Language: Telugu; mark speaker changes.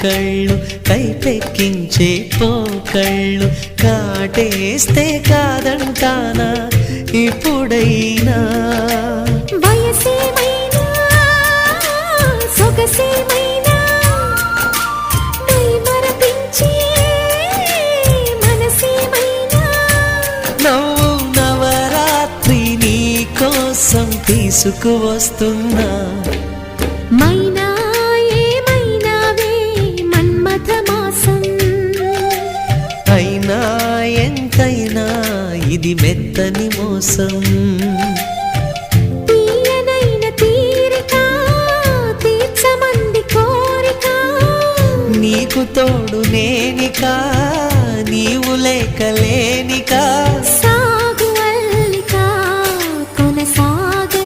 Speaker 1: కళ్ళు కైపెక్కించే పోకళ్ళు కాటేస్తే కాదంటానా ఇప్పుడైనా
Speaker 2: వయసేమైనా సొగసేమైనా మరపించే మనసేమైనా
Speaker 1: నవ్వు నవరాత్రి నీ కోసం తీసుకువస్తున్నా
Speaker 2: మైనా ఏమైనావే మన్మథ మాసం
Speaker 1: అయినా ఎంతైనా ఇది మెత్తని మోసం
Speaker 2: తీయనైన తీరిక తీర్చమంది కోరిక
Speaker 1: నీకు తోడు నేనికా నీవు లేక లేనికా